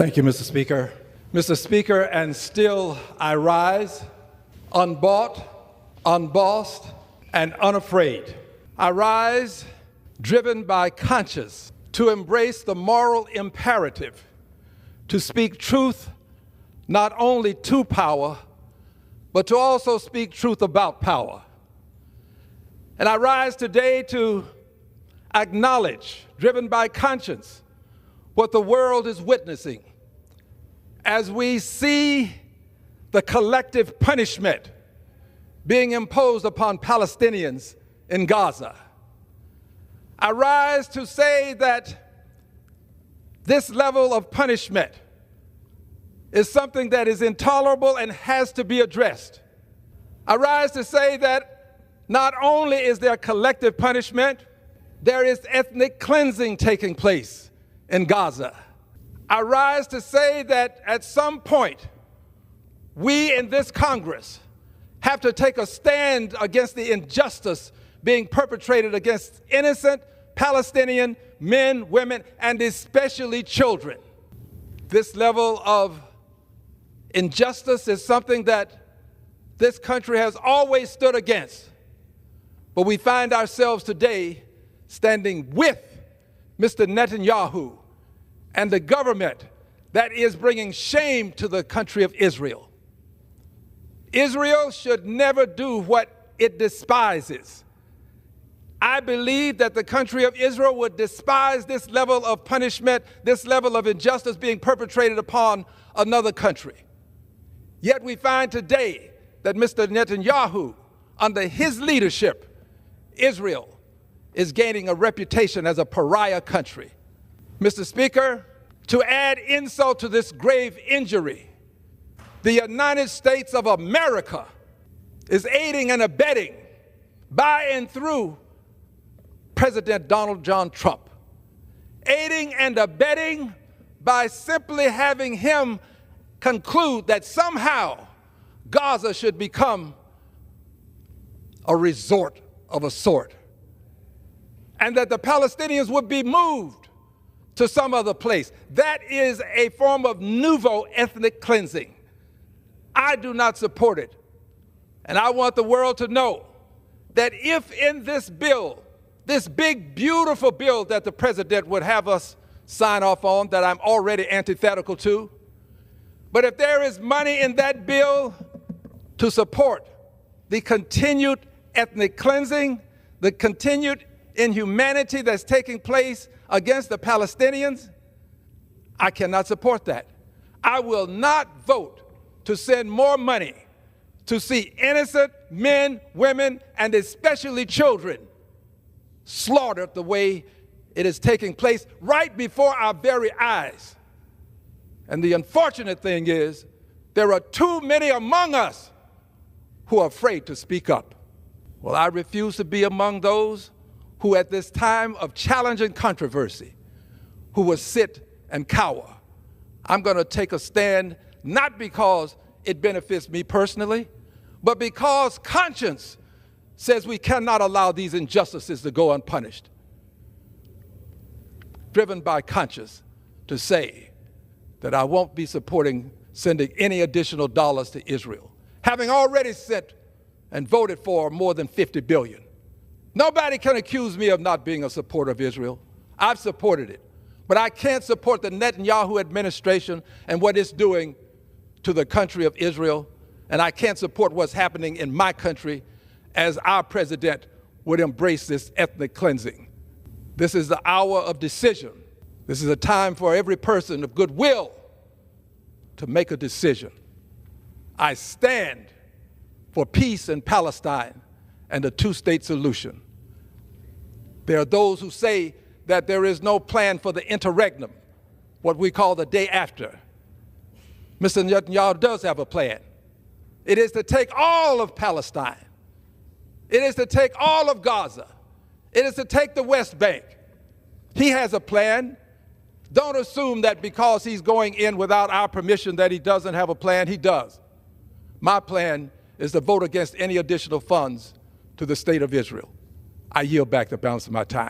Thank you, Mr. Speaker. Mr. Speaker, and still I rise, unbought, unbossed, and unafraid. I rise driven by conscience to embrace the moral imperative to speak truth not only to power, but to also speak truth about power. And I rise today to acknowledge, driven by conscience, what the world is witnessing as we see the collective punishment being imposed upon Palestinians in Gaza. I rise to say that this level of punishment is something that is intolerable and has to be addressed. I rise to say that not only is there collective punishment, there is ethnic cleansing taking place in Gaza. I rise to say that at some point, we in this Congress have to take a stand against the injustice being perpetrated against innocent Palestinian men, women, and especially children. This level of injustice is something that this country has always stood against. But we find ourselves today standing with Mr. Netanyahu and the government that is bringing shame to the country of Israel. Israel should never do what it despises. I believe that the country of Israel would despise this level of punishment, this level of injustice being perpetrated upon another country. Yet we find today that Mr. Netanyahu, under his leadership, Israel is gaining a reputation as a pariah country. Mr. Speaker, to add insult to this grave injury, the United States of America is aiding and abetting by and through President Donald John Trump, aiding and abetting by simply having him conclude that somehow Gaza should become a resort of a sort, and that the Palestinians would be moved to some other place. That is a form of nouveau ethnic cleansing. I do not support it. And I want the world to know that if in this bill, this big, beautiful bill that the president would have us sign off on, that I'm already antithetical to, but if there is money in that bill to support the continued ethnic cleansing, the continued inhumanity that's taking place against the Palestinians, I cannot support that. I will not vote to send more money to see innocent men, women, and especially children slaughtered the way it is taking place right before our very eyes. And the unfortunate thing is, there are too many among us who are afraid to speak up. Well, I refuse to be among those who at this time of challenging controversy, who will sit and cower. I'm going to take a stand, not because it benefits me personally, but because conscience says we cannot allow these injustices to go unpunished. Driven by conscience to say that I won't be supporting sending any additional dollars to Israel, having already sent and voted for more than $50 billion. Nobody can accuse me of not being a supporter of Israel. I've supported it. But I can't support the Netanyahu administration and what it's doing to the country of Israel. And I can't support what's happening in my country as our president would embrace this ethnic cleansing. This is the hour of decision. This is a time for every person of goodwill to make a decision. I stand for peace in Palestine and a two-state solution. There are those who say that there is no plan for the interregnum, what we call the day after. Mr. Netanyahu does have a plan. It is to take all of Palestine. It is to take all of Gaza. It is to take the West Bank. He has a plan. Don't assume that because he's going in without our permission that he doesn't have a plan. He does. My plan is to vote against any additional funds to the state of Israel. I yield back the balance of my time.